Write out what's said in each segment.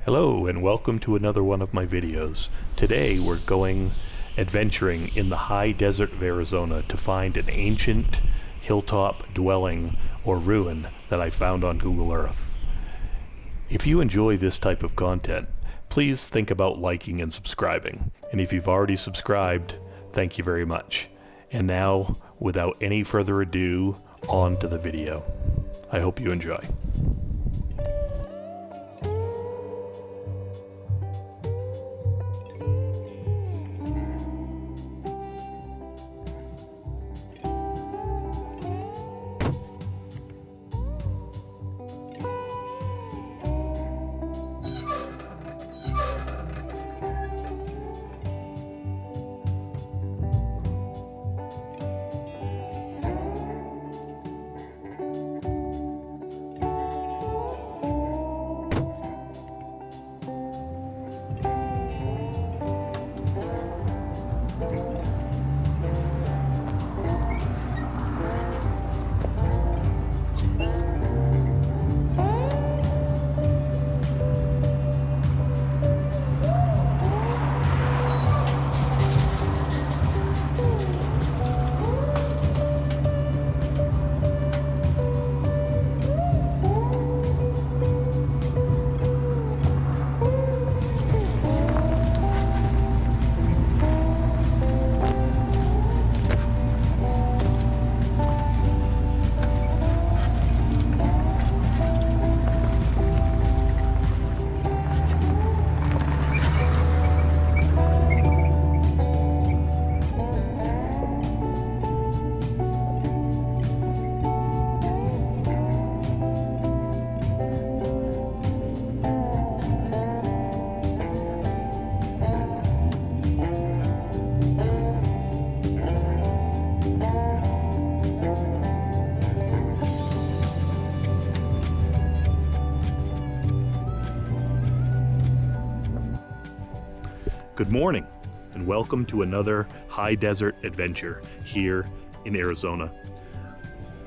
Hello and welcome to another one of my videos. Today we're going adventuring in the high desert of Arizona to find an ancient hilltop dwelling or ruin that I found on Google Earth. If you enjoy this type of content, please think about liking and subscribing. And if you've already subscribed, thank you very much. And now, without any further ado, on to the video. I hope you enjoy. Good morning and welcome to another high desert adventure here in Arizona.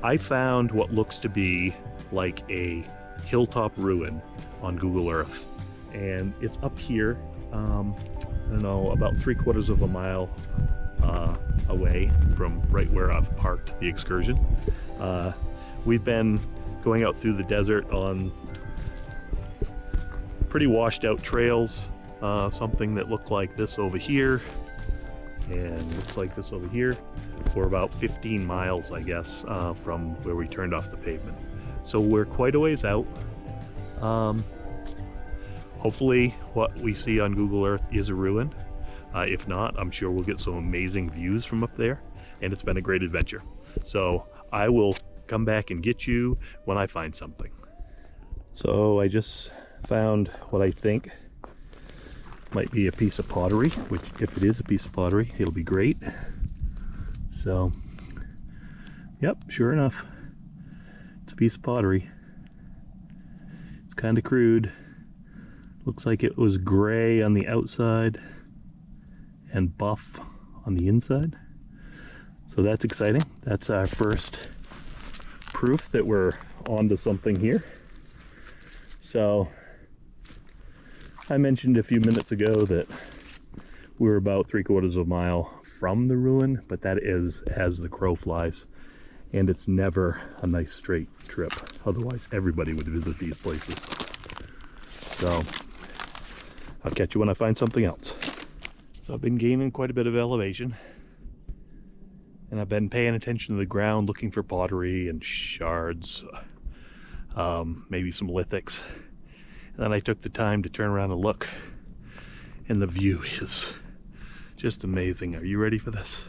I found what looks to be like a hilltop ruin on Google Earth, and it's up here, I don't know, about 3/4 of a mile away from right where I've parked the excursion. We've been going out through the desert on pretty washed out trails. Something that looked like this over here and looks like this over here for about 15 miles, I guess, from where we turned off the pavement. So we're quite a ways out. Hopefully what we see on Google Earth is a ruin. If not, I'm sure we'll get some amazing views from up there, and it's been a great adventure. So I will come back and get you when I find something. So I just found what I think might be a piece of pottery, which if it is a piece of pottery, it'll be great. So, yep, sure enough, it's a piece of pottery. It's kind of crude. Looks like it was gray on the outside and buff on the inside. So that's exciting. That's our first proof that we're onto something here. So I mentioned a few minutes ago that we're about 3/4 of a mile from the ruin, but that is as the crow flies, and it's never a nice straight trip. Otherwise, everybody would visit these places. So I'll catch you when I find something else. So I've been gaining quite a bit of elevation, and I've been paying attention to the ground, looking for pottery and shards, maybe some lithics. And then I took the time to turn around and look, and the view is just amazing. Are you ready for this?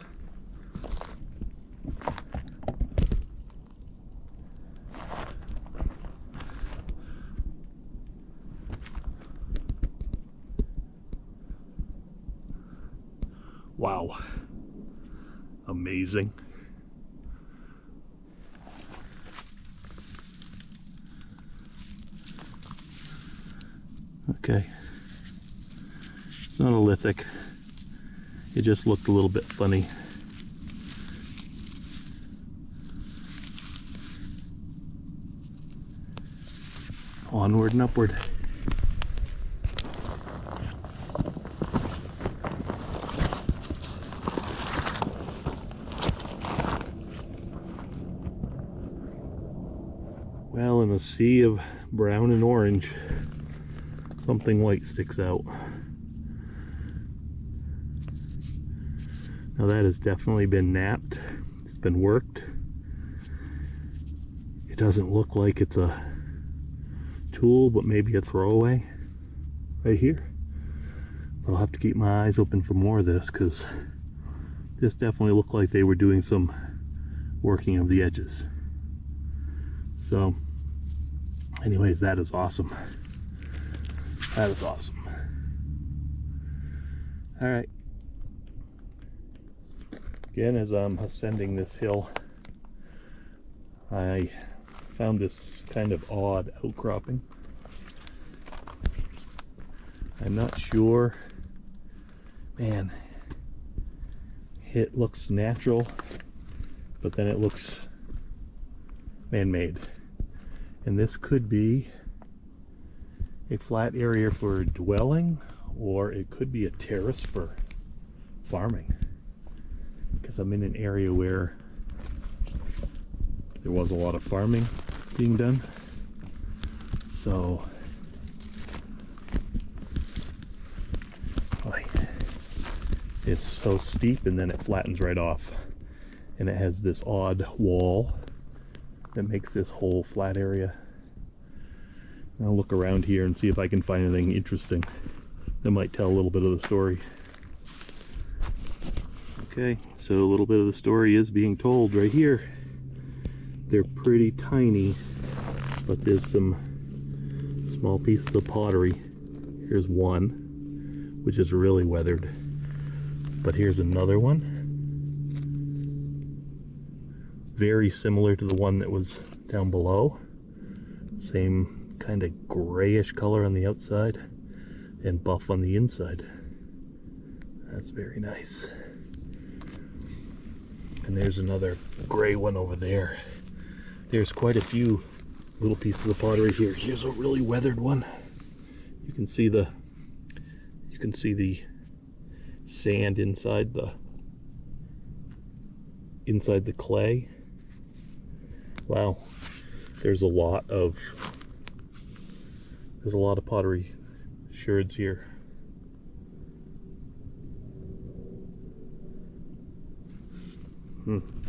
Wow. Amazing. Okay, it's not a lithic, it just looked a little bit funny. Onward and upward. Well, in a sea of brown and orange, something white sticks out. Now that has definitely been napped. It's been worked. It doesn't look like it's a tool, but maybe a throwaway right here. But I'll have to keep my eyes open for more of this, because this definitely looked like they were doing some working of the edges. So anyways, that is awesome. That is awesome. All right. Again, as I'm ascending this hill, I found this kind of odd outcropping. I'm not sure. Man, it looks natural, but then it looks man-made. And this could be a flat area for dwelling, or it could be a terrace for farming. Because I'm in an area where there was a lot of farming being done. So it's so steep and then it flattens right off. And it has this odd wall that makes this whole flat area. I'll look around here and see if I can find anything interesting that might tell a little bit of the story. Okay, so a little bit of the story is being told right here. They're pretty tiny, but there's some small pieces of pottery. Here's one, which is really weathered. But here's another one. Very similar to the one that was down below. Same kind of grayish color on the outside and buff on the inside. That's very nice. And there's another gray one over there. There's quite a few little pieces of pottery here. Here's a really weathered one. You can see the sand inside the clay. Wow, there's a lot of pottery sherds here.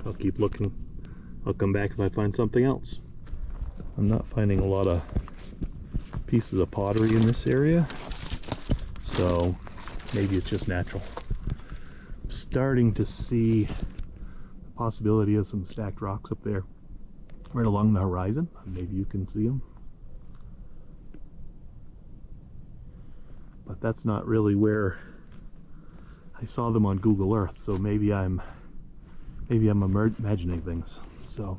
I'll keep looking. I'll come back if I find something else. I'm not finding a lot of pieces of pottery in this area, so maybe it's just natural. I'm starting to see the possibility of some stacked rocks up there right along the horizon. Maybe you can see them, but that's not really where I saw them on Google Earth, so maybe I'm imagining things. So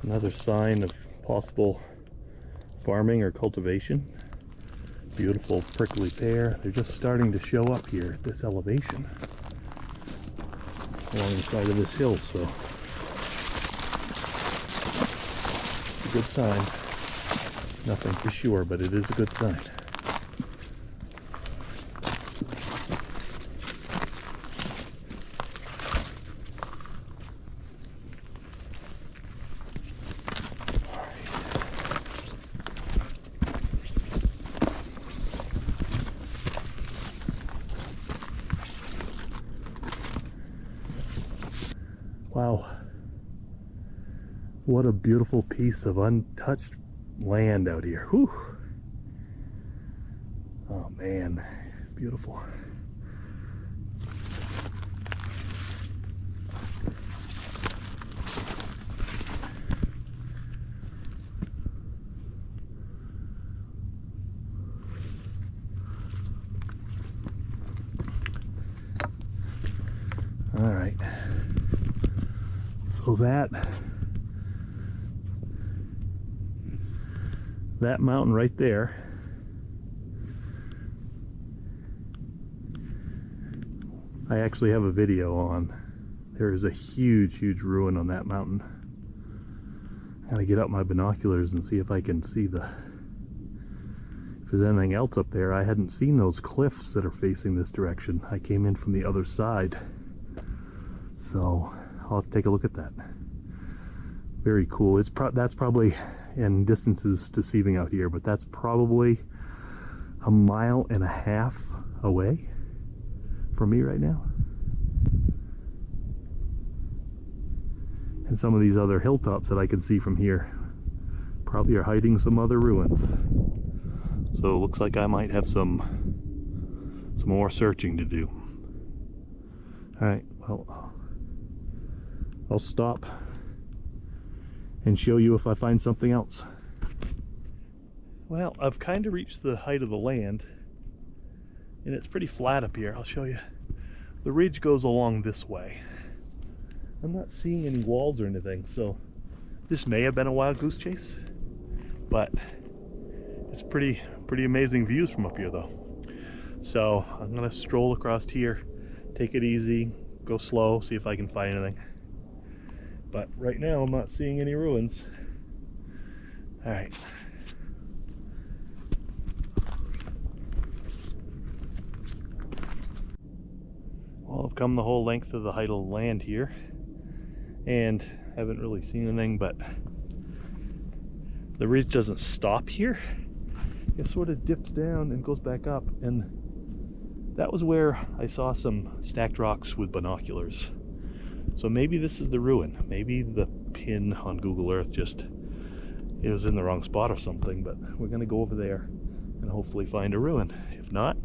another sign of possible farming or cultivation. Beautiful prickly pear. They're just starting to show up here at this elevation along the side of this hill, so it's a good sign. Nothing for sure, but it is a good sign. Wow, what a beautiful piece of untouched land out here. Whew. Oh man, it's beautiful. All right. So that mountain right there I actually have a video on. There is a huge ruin on that mountain. I gotta get out my binoculars and see if I can see if there's anything else up there. I hadn't seen those cliffs that are facing this direction. I came in from the other side. So I'll have to take a look at that. Very cool. That's probably, and distance is deceiving out here, but that's probably 1.5 miles away from me right now. And some of these other hilltops that I can see from here probably are hiding some other ruins. So it looks like I might have some more searching to do. Alright, well, I'll stop and show you if I find something else. Well, I've kind of reached the height of the land, and it's pretty flat up here. I'll show you. The ridge goes along this way. I'm not seeing any walls or anything, so this may have been a wild goose chase, but it's pretty amazing views from up here though. So I'm gonna stroll across here, take it easy, go slow, see if I can find anything. But right now I'm not seeing any ruins. All right. Well, I've come the whole length of the height of the land here and haven't really seen anything, but the ridge doesn't stop here. It sort of dips down and goes back up, and that was where I saw some stacked rocks with binoculars. So maybe this is the ruin. Maybe the pin on Google Earth just is in the wrong spot or something, but we're gonna go over there and hopefully find a ruin. If not,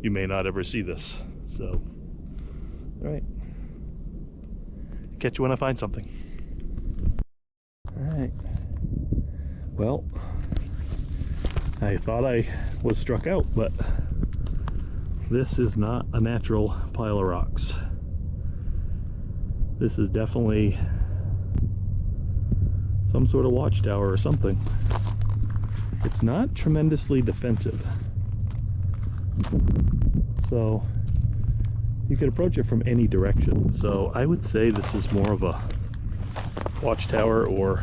you may not ever see this. So, all right. Catch you when I find something. All right. Well, I thought I was struck out, but this is not a natural pile of rocks. This is definitely some sort of watchtower or something. It's not tremendously defensive. So you could approach it from any direction. So I would say this is more of a watchtower or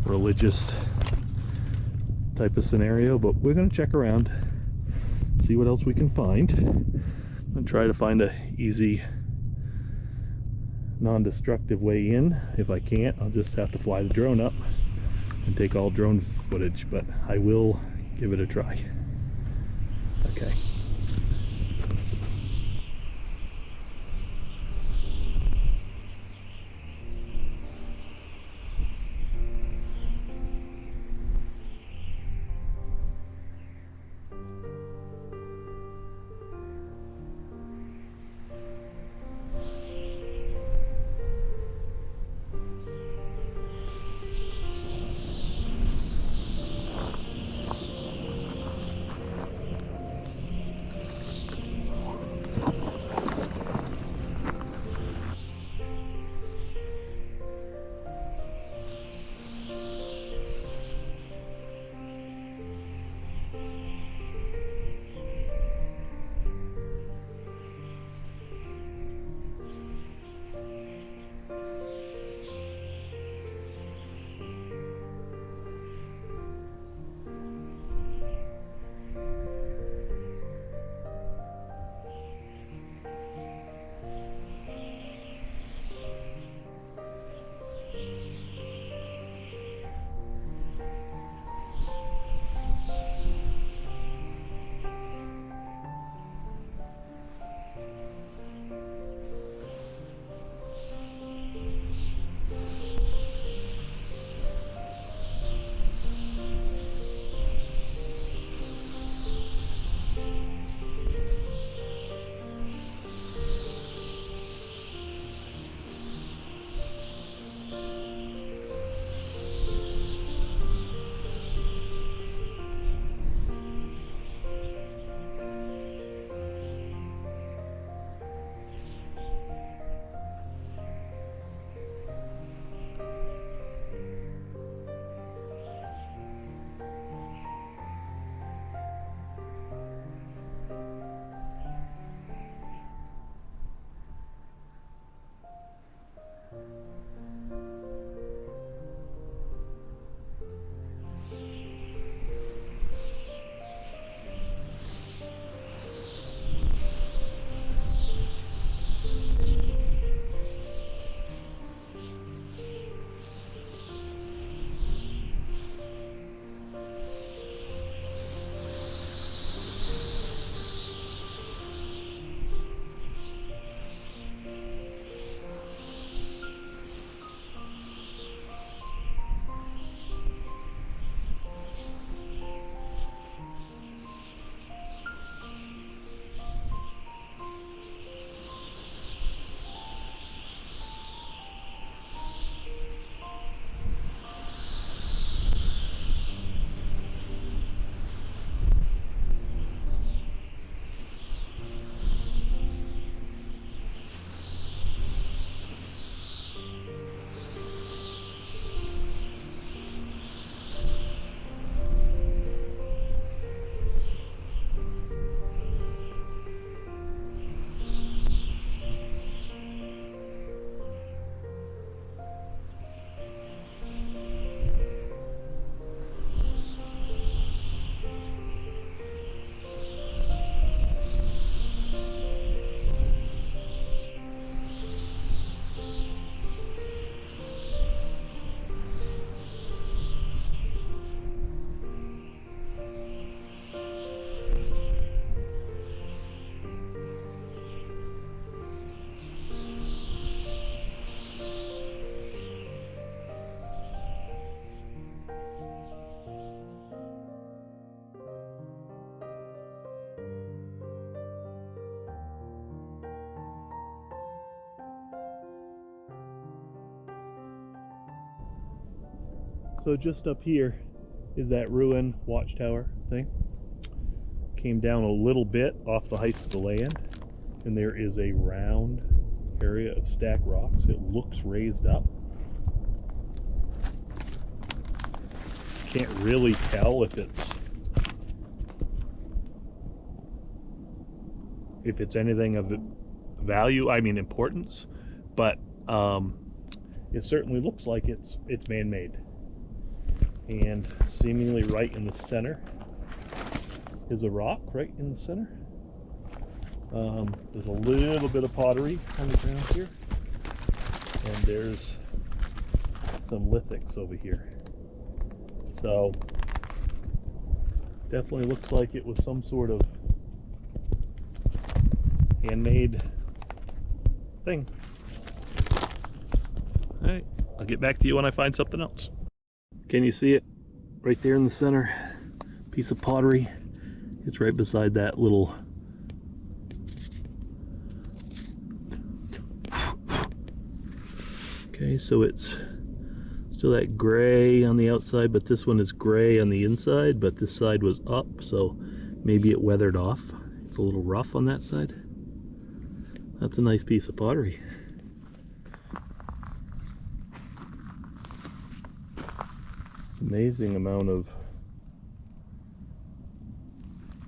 religious type of scenario, but we're going to check around, see what else we can find. I'm going to try to find a easy, non-destructive way in. If I can't, I'll just have to fly the drone up and take all drone footage, but I will give it a try. Okay. So just up here is that ruin watchtower thing. Came down a little bit off the height of the land, and there is a round area of stacked rocks. It looks raised up. Can't really tell if it's anything of value, I mean importance, but it certainly looks like it's man-made. And seemingly right in the center is a rock, right in the center. There's a little bit of pottery on the ground here, and there's some lithics over here. So definitely looks like it was some sort of handmade thing. All right, I'll get back to you when I find something else. Can you see it right there in the center? Piece of pottery. It's right beside that little okay, so it's still that gray on the outside, but this one is gray on the inside, but this side was up, so maybe it weathered off. It's a little rough on that side. That's a nice piece of pottery. Amazing amount of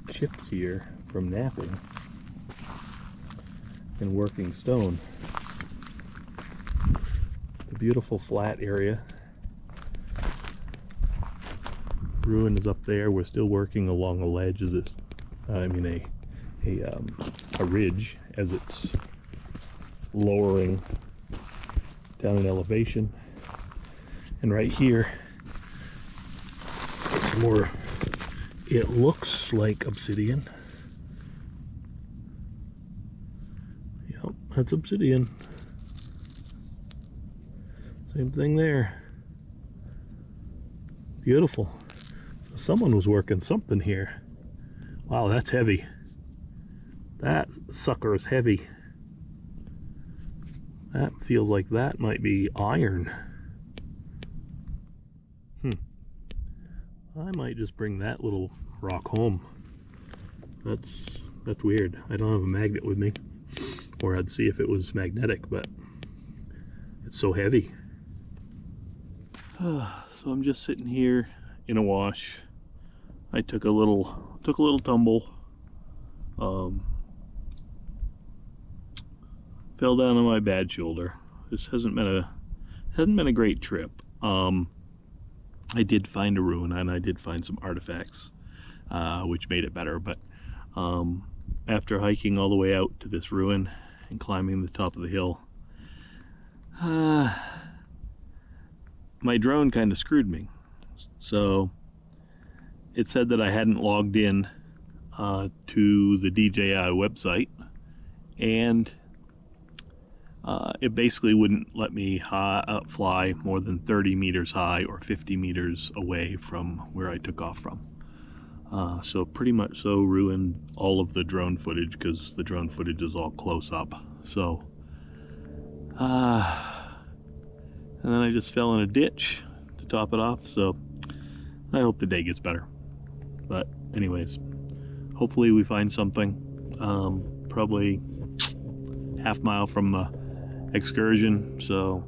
chips here from knapping and working stone. The beautiful flat area. Ruin is up there. We're still working along a ledge as it's, a ridge as it's lowering down in elevation. And right here, it's more, it looks like obsidian. Yep, that's obsidian. Same thing there. Beautiful. So someone was working something here. Wow, that's heavy. That sucker is heavy. That feels like that might be iron. I might just bring that little rock home. That's weird. I don't have a magnet with me, or I'd see if it was magnetic, but it's so heavy. So I'm just sitting here in a wash. I took a little tumble. Fell down on my bad shoulder. This hasn't been a great trip. I did find a ruin and I did find some artifacts, which made it better. But after hiking all the way out to this ruin and climbing the top of the hill, my drone kind of screwed me. So it said that I hadn't logged in to the DJI website, and it basically wouldn't let me fly more than 30 meters high or 50 meters away from where I took off from. So pretty much so ruined all of the drone footage, because the drone footage is all close up. So and then I just fell in a ditch to top it off. So I hope the day gets better. But anyways, hopefully we find something. Probably half-mile from the excursion, so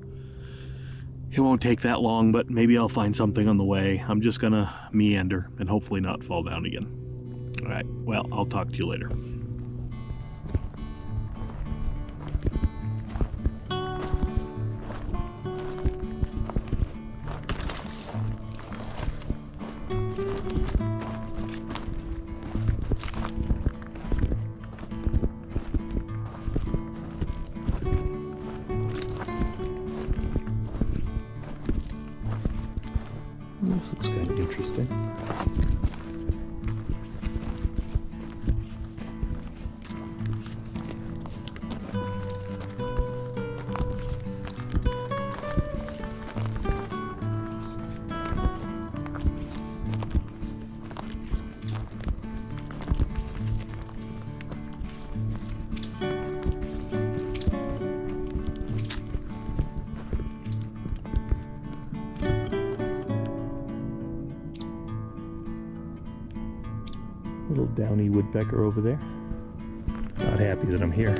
it won't take that long, but maybe I'll find something on the way. I'm just gonna meander and hopefully not fall down again. All right, well, I'll talk to you later. This looks kind of interesting. downy woodpecker over there. Not happy that I'm here.